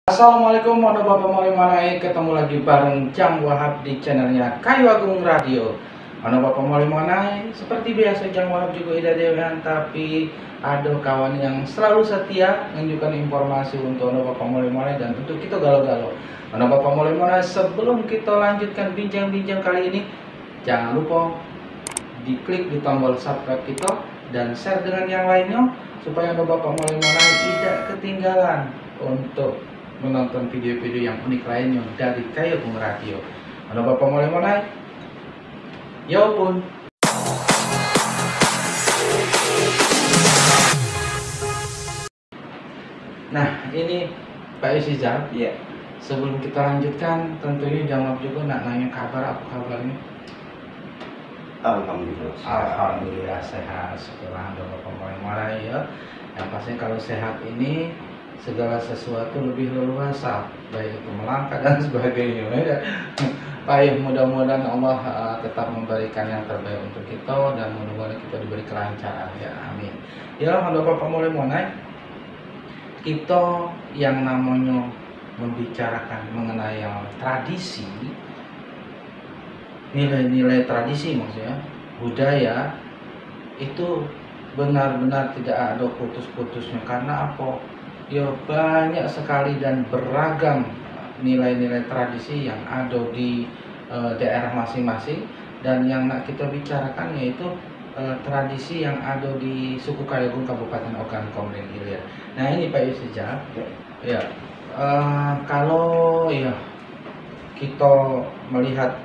Assalamualaikum warahmatullahi wabarakatuh. Ketemu lagi bareng Jang Wahab di channelnya Kayu Agung Radio. Warahmatullahi wabarakatuh. Seperti biasa Jang Wahab juga tidak dewan, tapi ada kawan yang selalu setia menunjukkan informasi untuk warahmatullahi wabarakatuh dan untuk kita galau-galau. Warahmatullahi wabarakatuh. Sebelum kita lanjutkan bincang-bincang kali ini, jangan lupa diklik di tombol subscribe kita dan share dengan yang lainnya supaya warahmatullahi wabarakatuh tidak ketinggalan untuk menonton video-video yang unik lainnya dari Kayu Agung Radio. Ada Bapak mulai? Ya pun. Nah, ini Pak Yusizal. Iya. Sebelum kita lanjutkan, tentunya jawab juga nak nanya kabar, apa kabarnya? Alhamdulillah. Alhamdulillah sehat. Setelah ada Bapak mulai ya. Yang pasti kalau sehat ini segala sesuatu lebih leluasa, baik itu melangkah dan sebagainya ya. Baik, mudah-mudahan Allah tetap memberikan yang terbaik untuk kita dan mudah-mudahan kita diberi kelancaran ya, amin. Ya, kalau Bapak mulai naik, kita yang namanya membicarakan mengenai yang tradisi, nilai-nilai tradisi maksudnya, budaya itu benar-benar tidak ada putus-putusnya. Karena apa? Ya banyak sekali dan beragam nilai-nilai tradisi yang ada di daerah masing-masing, dan yang nak kita bicarakan yaitu tradisi yang ada di suku Kayu Agung Kabupaten Ogan Komering Ilir. Nah ini Pak Yusizal, ya kalau ya kita melihat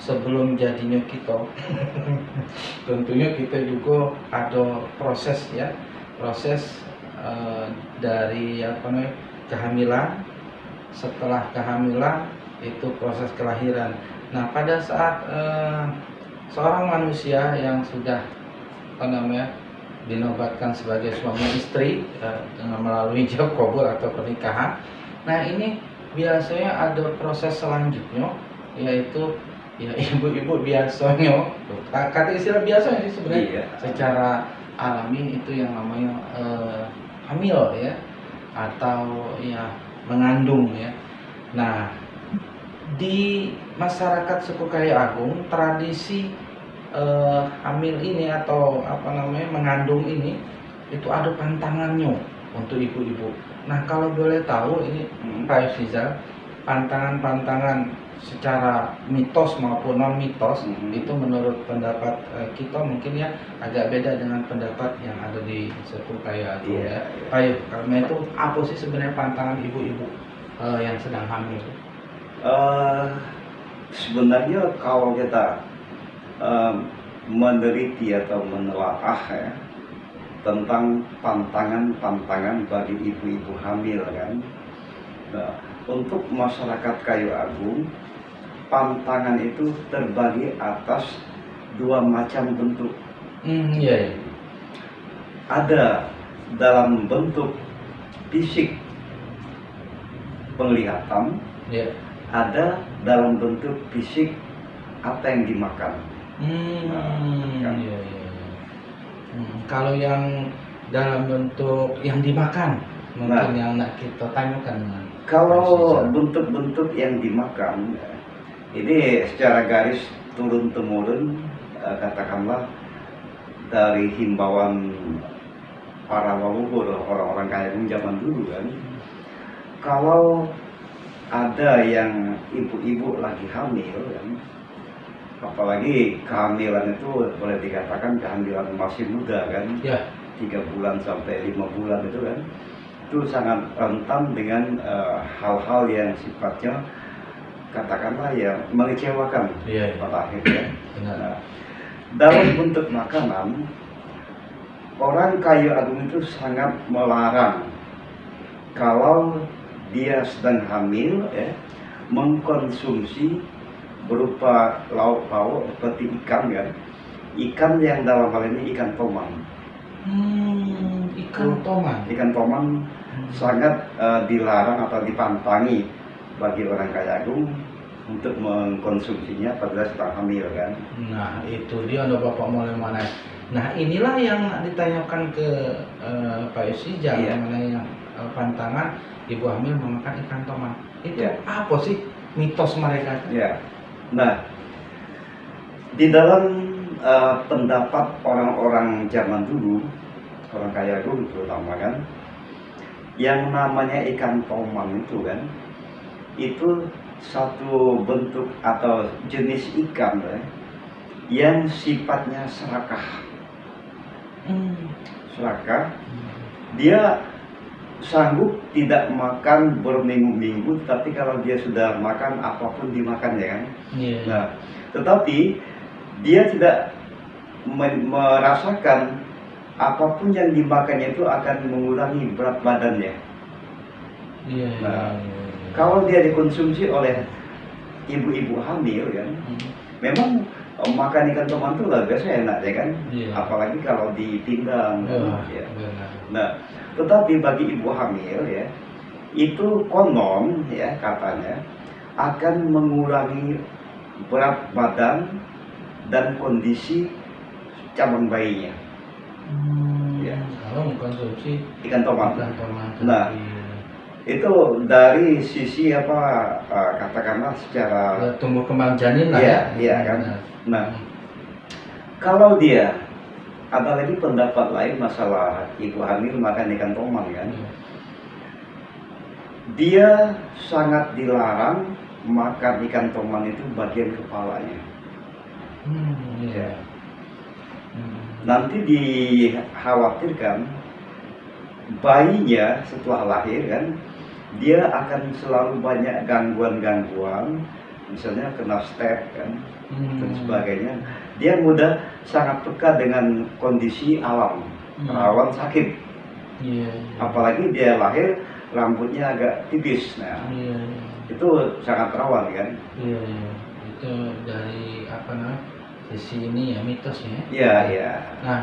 sebelum jadinya kita tentunya kita juga ada proses ya, proses dari kehamilan, setelah kehamilan itu proses kelahiran. Nah pada saat seorang manusia yang sudah dinobatkan sebagai suami istri dengan melalui ijab kabul atau pernikahan, nah ini biasanya ada proses selanjutnya, yaitu ya ibu-ibu biasanya, kata istilah biasanya sih sebenarnya, iya, secara alami itu yang namanya hamil ya, atau ya mengandung ya. Nah di masyarakat suku Kayu Agung, tradisi hamil ini atau mengandung ini itu ada pantangannya untuk ibu-ibu. Nah kalau boleh tahu ini Pak Yusizal, pantangan-pantangan secara mitos maupun non mitos itu menurut pendapat kita mungkin ya agak beda dengan pendapat yang ada di suku Kayu Agung ya. Ayo, karena itu apa sih sebenarnya pantangan ibu-ibu yang sedang hamil? Sebenarnya kalau kita meneliti atau menelaah ya, tentang pantangan-pantangan bagi ibu-ibu hamil kan. Nah, untuk masyarakat Kayu Agung, pantangan itu terbagi atas dua macam bentuk. Iya. Ada dalam bentuk fisik penglihatan, ada dalam bentuk fisik apa yang dimakan. Kalau yang dalam bentuk yang dimakan, mungkin yang nak kita tanyakan. Kalau bentuk-bentuk yang dimakan, ini secara garis turun-temurun, katakanlah dari himbauan para leluhur orang-orang Kayu Agung zaman dulu kan, kalau ada yang ibu-ibu lagi hamil kan, apalagi kehamilan itu boleh dikatakan kehamilan masih muda kan, 3 bulan sampai 5 bulan itu kan, itu sangat rentan dengan hal-hal yang sifatnya katakanlah ya mengecewakan pada akhirnya. Nah, dalam bentuk makanan, orang Kayu Agung itu sangat melarang kalau dia sedang hamil ya, mengkonsumsi berupa lauk pauk seperti ikan kan, ikan yang dalam hal ini ikan tomang. Ikan tomang sangat dilarang atau dipantangi bagi orang Kayu Agung untuk mengkonsumsinya pada sedang hamil kan. Nah itu dia ada Bapak mulai mana. Nah inilah yang ditanyakan ke Pak Yusizal mengenai pantangan ibu hamil memakan ikan toman. Itu Ya. apa sih mitos mereka? Ya. Nah, di dalam pendapat orang-orang zaman dulu, orang kaya dulu terutama kan, yang namanya ikan toman itu kan, itu satu bentuk atau jenis ikan ya, yang sifatnya serakah. Serakah, dia sanggup tidak makan berminggu-minggu, tapi kalau dia sudah makan apapun dimakan ya kan. Yeah. Nah, tetapi dia tidak merasakan apapun yang dimakannya itu akan mengurangi berat badannya. Yeah. Nah, kalau dia dikonsumsi oleh ibu-ibu hamil kan, memang makan ikan toman itu lah biasa enak ya kan. Yeah. Apalagi kalau dipindang. Ya. Benar. Nah, tetapi bagi ibu hamil ya, itu konon ya katanya akan mengurangi berat badan dan kondisi cabang bayinya. Ya. Kalau mengkonsumsi Ikan toman. Nah, iya. itu dari sisi apa katakanlah secara Ya, tumbuh kembang janin lah Iya, ya. iya kan. Benar. Nah, kalau dia ada lagi pendapat lain masalah ibu hamil makan ikan toman kan, dia sangat dilarang makan ikan toman itu bagian kepalanya. Iya. Nanti dikhawatirkan bayinya setelah lahir kan, dia akan selalu banyak gangguan-gangguan, misalnya kena step kan, dan sebagainya. Dia mudah sangat peka dengan kondisi alam, rawan sakit. Iya. Apalagi dia lahir rambutnya agak tipis, nah Iya. itu sangat rawan kan. Iya. Itu dari apa namanya sisi ini ya mitosnya. Iya, iya. Nah,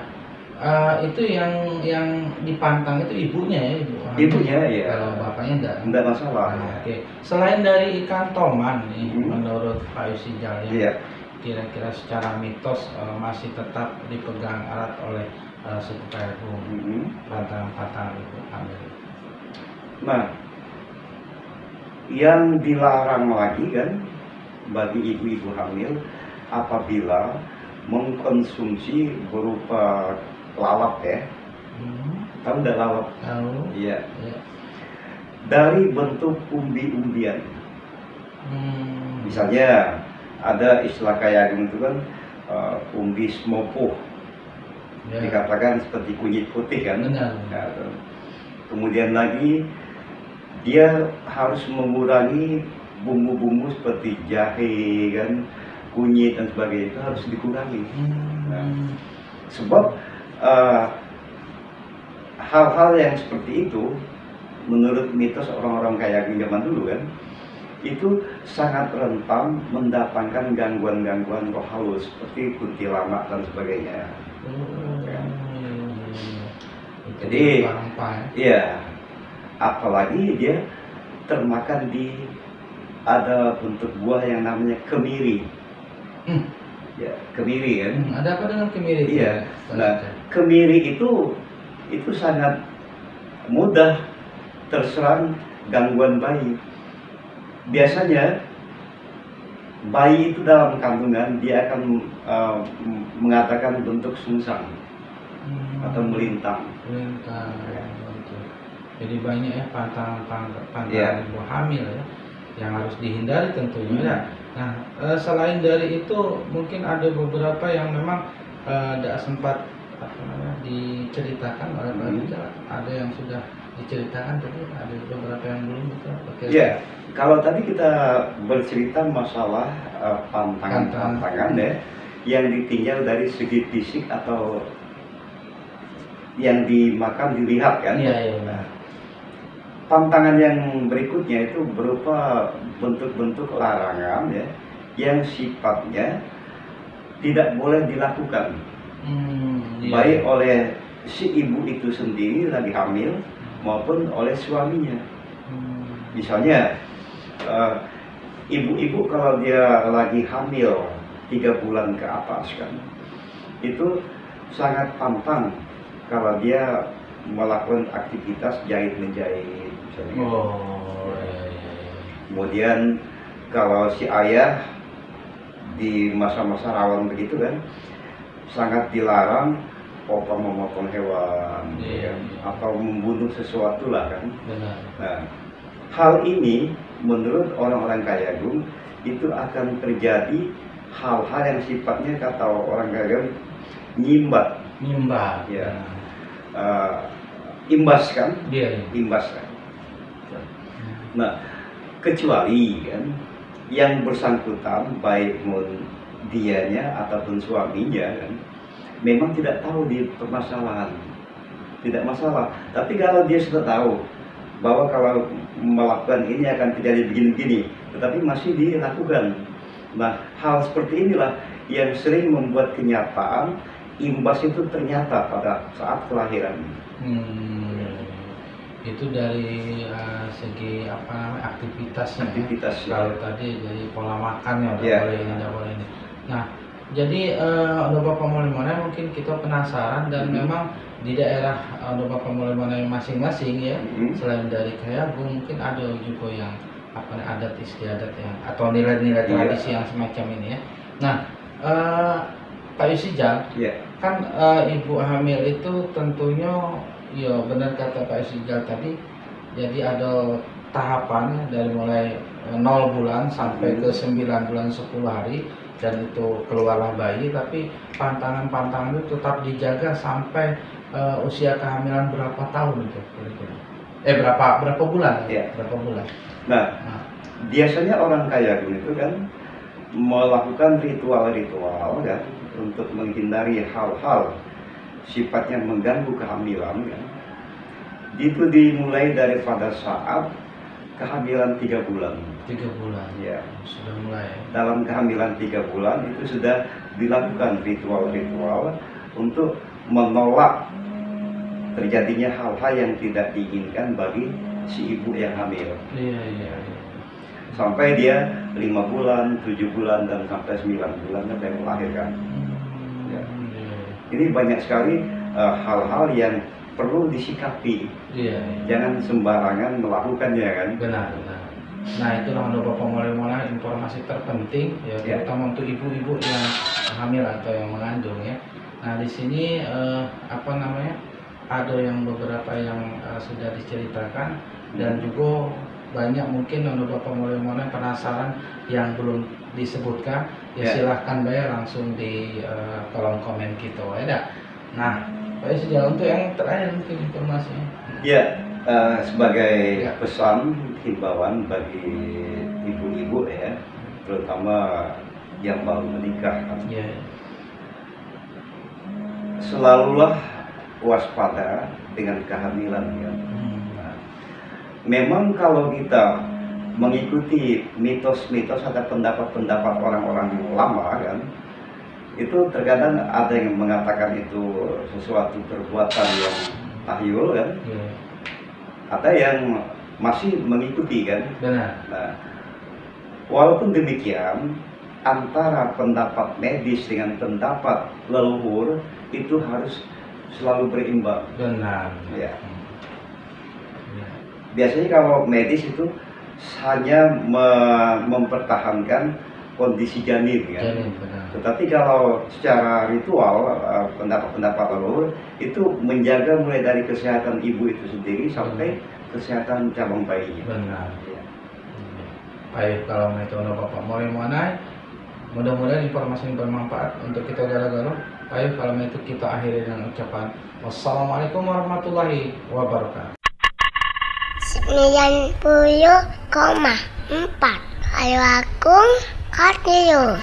itu yang dipantang itu ibunya ya, ibu. Ibunya ya. Kalau bapaknya Enggak masalah. Nah, oke. Selain dari ikan toman nih, menurut Pak Yusijal ya, Iya. kira-kira secara mitos masih tetap dipegang erat oleh suku Kayakung, pantangan-pantangan ibu hamil. Nah, yang dilarang lagi kan bagi ibu-ibu hamil apabila mengkonsumsi berupa lalap ya. Tahu nggak lalap? Tahu. Iya. Ya. Dari bentuk umbi-umbian. Misalnya ada istilah Kayakung itu kan umbi semopoh. Ya. Dikatakan seperti kunyit putih kan. Benar. Ya, kemudian lagi dia harus mengurangi bumbu-bumbu seperti jahe kan, kunyit dan sebagainya, itu harus dikurangi. Nah, sebab hal-hal yang seperti itu menurut mitos orang-orang Kayakung zaman dulu kan, itu sangat rentan mendatangkan gangguan-gangguan roh halus seperti kuntilanak dan sebagainya. Ya. Jadi, iya, apalagi dia termakan di ada bentuk buah yang namanya kemiri. Ya, kemiri kan. Ada apa dengan kemiri? Iya. Nah, kemiri itu sangat mudah terserang gangguan bayi. Biasanya bayi itu dalam kandungan dia akan mengatakan bentuk sungsang atau melintang. Melintang. Jadi banyak ya pantangan ibu hamil ya yang harus dihindari tentunya. Nah, selain dari itu mungkin ada beberapa yang memang tidak sempat diceritakan oleh Pak Yusijal. Ada yang sudah diceritakan, tapi ada beberapa yang belum betul. Ya, kalau tadi kita bercerita masalah pantangan-pantangan ya, yang ditinjau dari segi fisik atau yang dimakan dilihat kan. Iya. Nah, pantangan yang berikutnya itu berupa bentuk-bentuk larangan ya, yang sifatnya tidak boleh dilakukan, baik oleh si ibu itu sendiri lagi hamil maupun oleh suaminya. Misalnya ibu-ibu kalau dia lagi hamil 3 bulan ke atas kan, itu sangat pantang kalau dia melakukan aktivitas jahit menjahit misalnya. Oh, iya. Kemudian kalau si ayah di masa-masa rawan begitu kan sangat dilarang memotong hewan, Iya. atau membunuh sesuatu lah kan. Benar. Nah, hal ini menurut orang-orang Kayagung itu akan terjadi hal-hal yang sifatnya kata orang Kayagung nyimbat, ya, imbas kan, Iya. imbas kan. Nah, kecuali kan yang bersangkutan baik dianya ataupun suaminya kan memang tidak tahu di permasalahan, tidak masalah. Tapi kalau dia sudah tahu bahwa kalau melakukan ini akan terjadi begini-begini, tetapi masih dilakukan. Nah, hal seperti inilah yang sering membuat kenyataan imbas itu ternyata pada saat kelahiran. Itu dari segi aktivitasnya. Kalau tadi dari pola makannya udah boleh ini, udah boleh ini. Nah, jadi untuk Bapak Mulimana mungkin kita penasaran dan memang di daerah untuk Bapak Mulimana masing-masing ya, selain dari Kayagung mungkin ada juga yang adat istiadat yang atau nilai-nilai tradisi yang semacam ini ya. Nah, Pak Yusijal, kan ibu hamil itu tentunya ya benar kata Pak Yusijal tadi, jadi ada tahapan dari mulai 0 bulan sampai ke 9 bulan 10 hari dan itu keluarlah bayi, tapi pantangan-pantangan itu tetap dijaga sampai usia kehamilan berapa tahun itu kira-kira? Berapa bulan? Berapa bulan? Nah, biasanya orang Kayagung itu kan melakukan ritual-ritual kan untuk menghindari hal-hal sifatnya mengganggu kehamilan kan. Itu dimulai daripada saat kehamilan 3 bulan. 3 bulan. Ya. Sudah mulai. Dalam kehamilan 3 bulan itu sudah dilakukan ritual-ritual untuk menolak terjadinya hal-hal yang tidak diinginkan bagi si ibu yang hamil. Iya. Sampai dia 5 bulan, 7 bulan dan sampai 9 bulan sampai melahirkan. Ya. Ini banyak sekali hal-hal yang perlu disikapi. Jangan sembarangan melakukannya kan. Benar. Nah, itulah untuk Bapak Mulimana informasi terpenting ya, terutama untuk ibu-ibu yang hamil atau yang mengandung ya. Nah, di sini ada yang beberapa yang sudah diceritakan dan juga banyak mungkin untuk Bapak Mulimana penasaran yang belum disebutkan ya, silahkan langsung di kolom komen kita ya. Nah, Pak Yusijal untuk yang terakhir mungkin informasinya. Sebagai pesan himbauan bagi ibu-ibu ya, terutama yang baru menikah kan. Selalulah waspada dengan kehamilan ya. Nah, memang kalau kita mengikuti mitos-mitos atau pendapat-pendapat orang-orang lama kan, itu terkadang ada yang mengatakan itu sesuatu perbuatan yang tahyul kan. Ada yang masih mengikuti kan. Nah, walaupun demikian antara pendapat medis dengan pendapat leluhur itu harus selalu berimbang. Ya. Biasanya kalau medis itu hanya mempertahankan kondisi janin kan. Tetapi kalau secara ritual pendapat-pendapat leluhur itu menjaga mulai dari kesehatan ibu itu sendiri sampai kesehatan cabang bayinya. Baik, kalau metode Bapak Mulimana, mudah-mudahan informasi yang bermanfaat untuk kita gara-gara. Baik, kalau itu kita akhiri dengan ucapan wassalamualaikum warahmatullahi wabarakatuh. 90,4 Ayo Agung Radio.